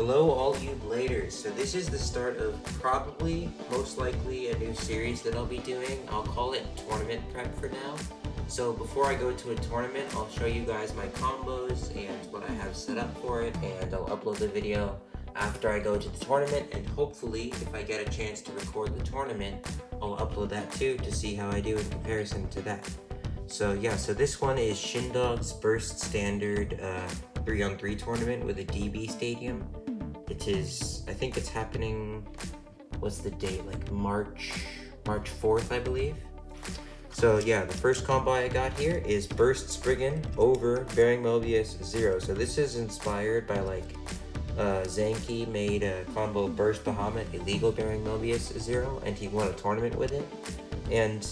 Hello all you bladers. So this is the start of probably, most likely, a new series that I'll be doing. I'll call it tournament prep for now. So before I go to a tournament, I'll show you guys my combos and what I have set up for it, and I'll upload the video after I go to the tournament, and hopefully, if I get a chance to record the tournament, I'll upload that too to see how I do in comparison to that. So yeah, so this one is Shindogs Burst Standard 3-on-3 tournament with a DB stadium. It is, I think it's happening, what's the date, like March 4th, I believe. So yeah, the first combo I got here is Burst Spriggan over Bearing Mobius 0. So this is inspired by like, Zanky made a combo Burst Bahamut, illegal Bearing Mobius 0, and he won a tournament with it. And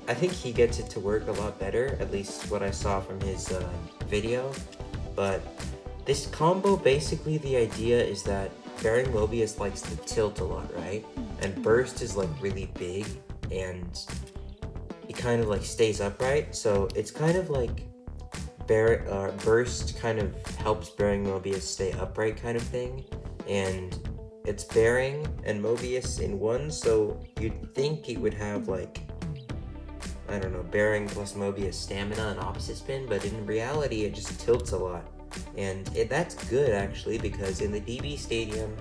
I think he gets it to work a lot better, at least what I saw from his video. But this combo, basically the idea is that Bearing Mobius likes to tilt a lot, right? And Burst is like really big, and he kind of like stays upright. So it's kind of like Burst kind of helps Bearing Mobius stay upright kind of thing. And it's Bearing and Mobius in one, so you'd think it would have like, I don't know, Bearing plus Mobius stamina and opposite spin, but in reality it just tilts a lot. And that's good actually, because in the DB Stadium,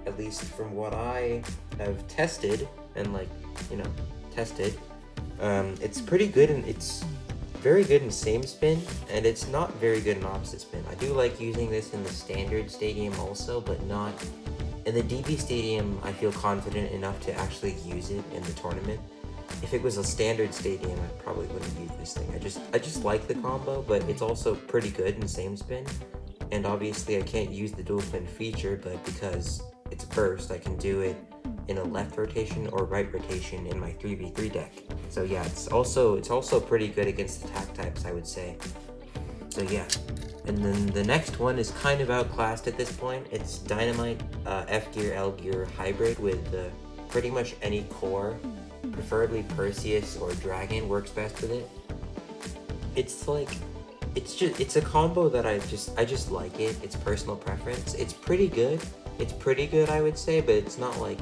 at least from what I have tested and like, you know, tested, it's pretty good, and it's very good in same spin, and it's not very good in opposite spin. I do like using this in the standard stadium also, but not in the DB Stadium. I feel confident enough to actually use it in the tournament. If it was a standard stadium, I probably wouldn't use this thing. I just like the combo, but it's also pretty good in same spin. And obviously I can't use the dual spin feature, but because it's Burst, I can do it in a left rotation or right rotation in my 3v3 deck. So yeah, it's also pretty good against attack types, I would say. So yeah. And then the next one is kind of outclassed at this point. It's Dynamite F gear L gear hybrid with pretty much any core. Preferably Perseus or Dragon works best with it. It's like, it's a combo that I just like it. It's personal preference. It's pretty good. It's pretty good, I would say, but it's not like,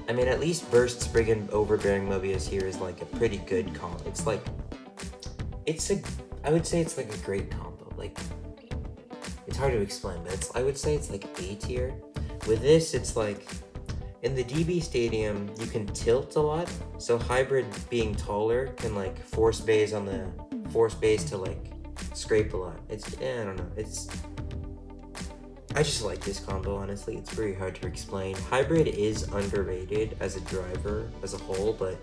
I mean, at least Burst Spriggan over Bearing Mobius here is like a pretty good combo. It's like, I would say it's like a great combo. Like, it's hard to explain, but I would say it's like A tier. With this, it's like, in the DB Stadium, you can tilt a lot, so Hybrid being taller can like force base to like scrape a lot. I don't know, I just like this combo, honestly. It's very hard to explain. Hybrid is underrated as a driver as a whole, but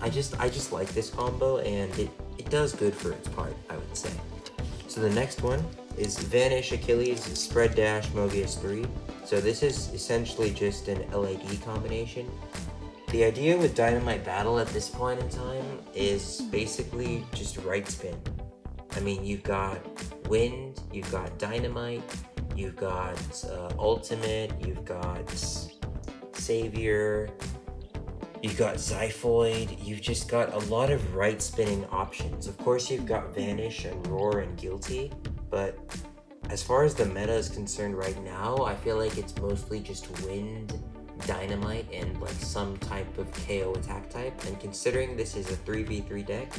I just like this combo, and it does good for its part, I would say. So the next one is Vanish Achilles Spread Dash Mobius 3. So this is essentially just an LAD combination. The idea with Dynamite Battle at this point in time is basically just right spin. I mean, you've got Wind, you've got Dynamite, you've got Ultimate, you've got Savior, you've got Xiphoid, you've just got a lot of right spinning options. Of course, you've got Vanish and Roar and Guilty, but as far as the meta is concerned right now, I feel like it's mostly just Wind, Dynamite, and like some type of KO attack type. And considering this is a 3v3 deck,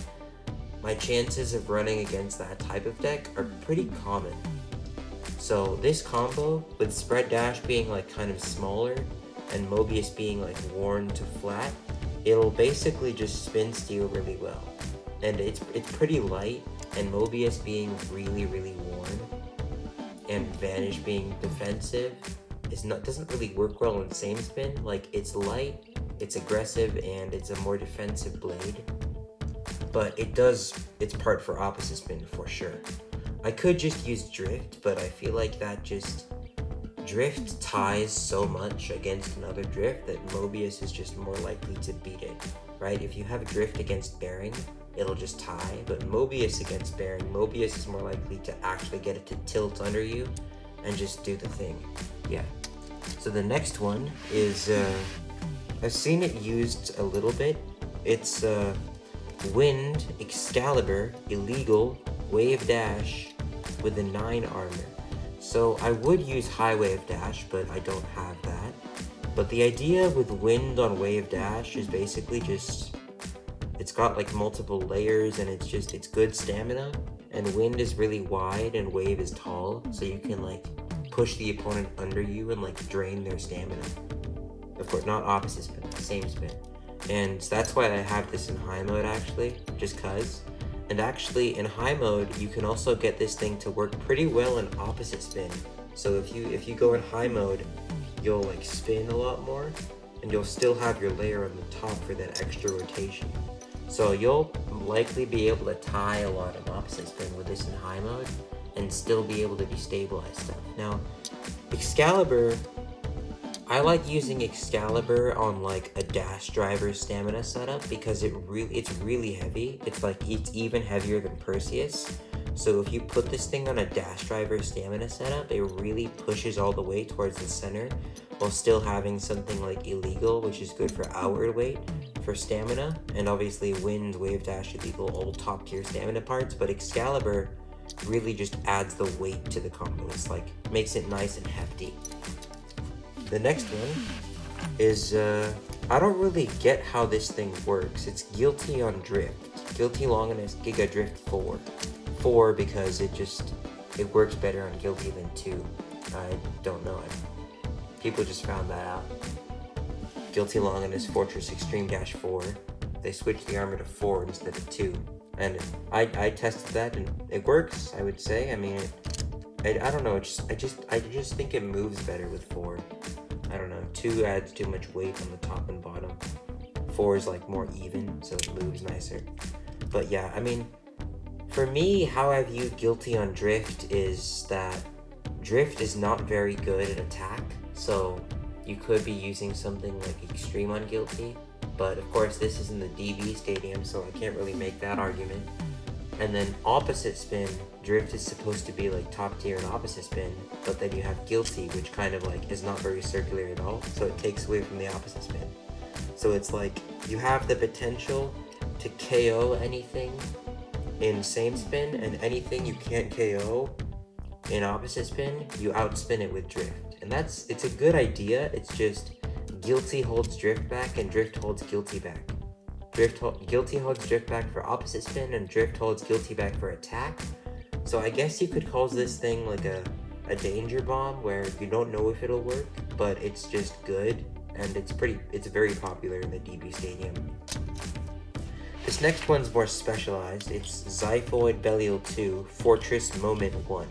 my chances of running against that type of deck are pretty common. So this combo, with Spread Dash being like kind of smaller, and Mobius being like worn to flat, it'll basically just spin steal really well. And it's pretty light, and Mobius being really, really worn, and Vanish being defensive doesn't really work well in same spin. Like, it's light, it's aggressive, and it's a more defensive blade, but it does its part for opposite spin for sure. I could just use Drift, but I feel like Drift ties so much against another Drift that Mobius is just more likely to beat it, right? If you have a Drift against Bearing, it'll just tie, but Mobius against Bearing, Mobius is more likely to actually get it to tilt under you and just do the thing. Yeah. So the next one is, I've seen it used a little bit. It's Wind, Excalibur, Illegal, Wave Dash with a 9 armor. So I would use high wave dash, but I don't have that. But the idea with wind on wave dash is basically just, it's got like multiple layers and it's good stamina. And wind is really wide and wave is tall, so you can like push the opponent under you and like drain their stamina. Of course, not opposite spin, same spin. And that's why I have this in high mode actually, just cause. And actually in high mode, you can also get this thing to work pretty well in opposite spin. So if you go in high mode, you'll like spin a lot more and you'll still have your layer on the top for that extra rotation. So you'll likely be able to tie a lot of opposite spin with this in high mode and still be able to destabilize stuff. Now, Excalibur, I like using Excalibur on like a dash driver stamina setup because it's really heavy. It's even heavier than Perseus. So if you put this thing on a dash driver stamina setup, it really pushes all the way towards the center while still having something like illegal, which is good for outward weight for stamina, and obviously wind, wave dash, illegal, all top tier stamina parts. But Excalibur really just adds the weight to the combo. It's like makes it nice and hefty. The next one is I don't really get how this thing works. It's Guilty on Drift, Guilty Longinus Giga Drift 4 because it works better on Guilty than 2. I don't know, people just found that out. Guilty Longinus Fortress Extreme Dash 4. They switched the armor to 4 instead of 2. And I tested that and it works, I would say. I mean, I don't know, I just think it moves better with 4. I don't know, 2 adds too much weight on the top and bottom. 4 is like more even, so it moves nicer. But yeah, I mean, for me, how I view Guilty on Drift is that Drift is not very good at attack, so you could be using something like Extreme on Guilty, but of course this is in the DB Stadium, so I can't really make that argument. And then opposite spin, Drift is supposed to be like top tier in opposite spin, but then you have Guilty, which kind of like is not very circular at all, so it takes away from the opposite spin. So it's like you have the potential to KO anything in same spin, and anything you can't KO in opposite spin, you outspin it with Drift. And it's a good idea, it's just Guilty holds Drift back and Drift holds Guilty back. Guilty holds Drift back for opposite spin and Drift holds Guilty back for attack. So I guess you could call this thing like a danger bomb where you don't know if it'll work, but it's just good and it's very popular in the DB Stadium. This next one's more specialized. It's Xiphoid Belial 2 Fortress Moment 1.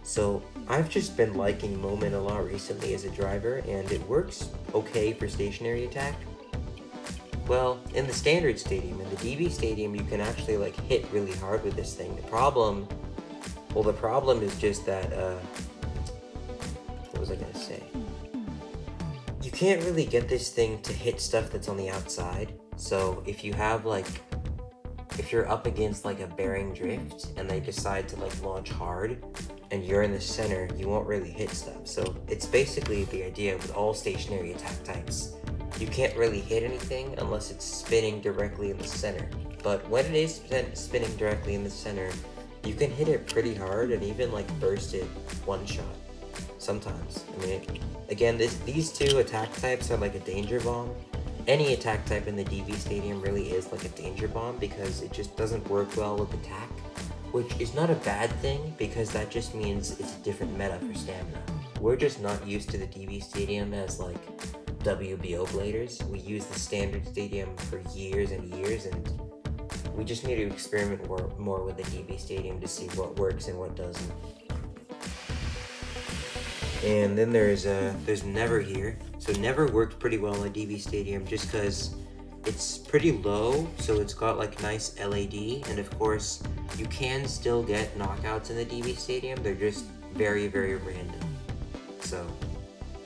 So I've just been liking Moment a lot recently as a driver, and it works okay for stationary attack. Well, in the standard stadium, in the DB stadium, you can actually like hit really hard with this thing. The problem is just that, what was I gonna say? You can't really get this thing to hit stuff that's on the outside. So if you're up against like a bearing drift and they decide to like launch hard and you're in the center, you won't really hit stuff. So it's basically the idea with all stationary attack types. You can't really hit anything unless it's spinning directly in the center. But when it is spinning directly in the center, you can hit it pretty hard and even like burst it one shot sometimes. I mean, again, these two attack types are like a danger bomb. Any attack type in the DB Stadium really is like a danger bomb because it just doesn't work well with attack, which is not a bad thing because that just means it's a different meta for stamina. We're just not used to the DB Stadium as like WBO bladers. We use the standard stadium for years and years, and we just need to experiment more with the DB Stadium to see what works and what doesn't. And then there's Never here. So Never works pretty well in DB Stadium just because it's pretty low, so it's got like nice LAD, and of course you can still get knockouts in the DB Stadium. They're just very, very random. So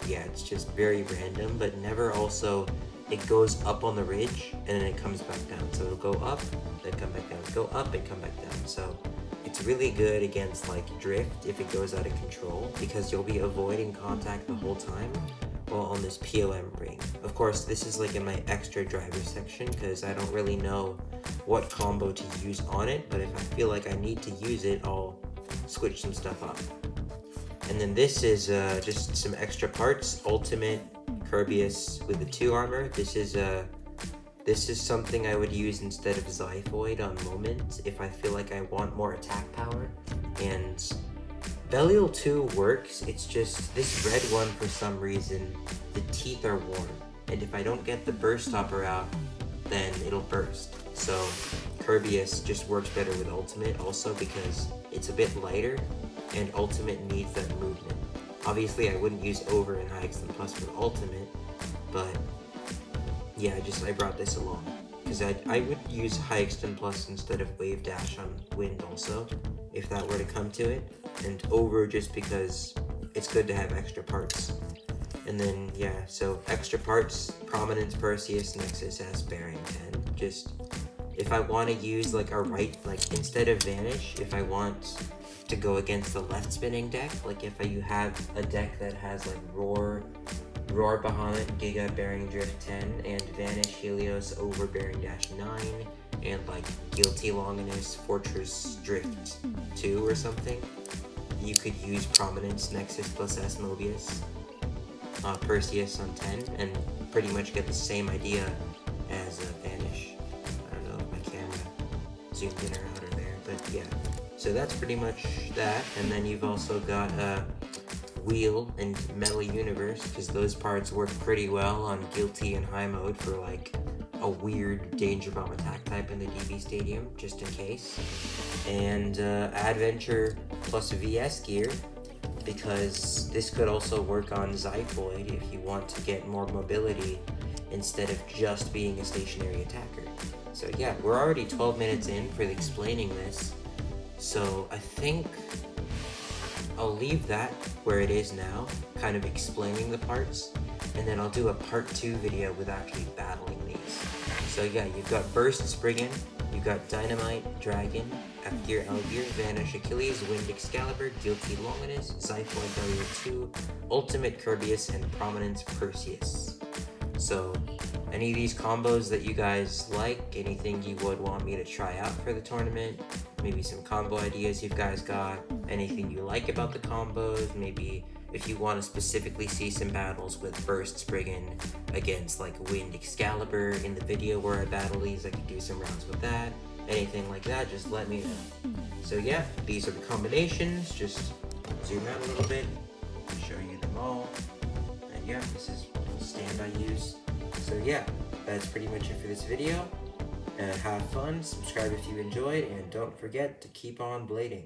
yeah, it's just very random, but Never also, it goes up on the ridge and then it comes back down. So it'll go up, then come back down, go up and come back down. So it's really good against like drift if it goes out of control because you'll be avoiding contact the whole time while on this POM ring. Of course, this is like in my extra driver section because I don't really know what combo to use on it, but if I feel like I need to use it, I'll switch some stuff up. And then this is just some extra parts. Ultimate Kirbyus with the 2 armor. This is something I would use instead of Zyphoid on Moment if I feel like I want more attack power. And Belial 2 works, it's just this red one for some reason, the teeth are warm. And if I don't get the burst stopper out, then it'll burst. So Kirbyus just works better with Ultimate also because it's a bit lighter and Ultimate needs that movement. Obviously I wouldn't use Over and High Extend Plus with Ultimate, but yeah, I brought this along. Because I would use High Extend Plus instead of Wave Dash on Wind also, if that were to come to it. And Over just because it's good to have extra parts. And then, yeah, so extra parts, Prominence, Perseus, Nexus, S, Bearing 10. Just, if I want to use like a right, like instead of Vanish, if I want to go against the left spinning deck, like if you have a deck that has like Roar Bahamut, Giga, Bearing Drift 10, and Vanish, Helios, Over, Bearing Dash 9, and like Guilty, Longinus, Fortress, Drift 2 or something, you could use Prominence, Nexus plus S, Mobius, Perseus on 10, and pretty much get the same idea as Vanish. I don't know if my camera zoomed in or out of there, but yeah. So that's pretty much that, and then you've also got Wheel and Metal Universe, because those parts work pretty well on Guilty and High mode for like a weird Danger Bomb attack type in the DB Stadium, just in case. And Adventure plus VS gear, because this could also work on Zyphoid if you want to get more mobility instead of just being a stationary attacker. So yeah, we're already 12 minutes in for explaining this, so I think I'll leave that where it is now, kind of explaining the parts, and then I'll do a part 2 video with actually battling these. So yeah, you've got Burst Spriggan, you've got Dynamite, Dragon, F-Gear, L-Gear, Vanish, Achilles, Wind, Excalibur, Guilty, Longinus, Zyphoid, Belial 2, Ultimate, Kirbyus, and Prominence, Perseus. So, any of these combos that you guys like, anything you would want me to try out for the tournament, maybe some combo ideas you guys got, anything you like about the combos, maybe if you want to specifically see some battles with Burst Spriggan against like Wind Excalibur in the video where I battle these, I could do some rounds with that, anything like that, just let me know. So yeah, these are the combinations, just zoom out a little bit, show you them all, and yeah, this is the stand I use. So yeah, that's pretty much it for this video. Have fun, subscribe if you enjoyed, and don't forget to keep on blading.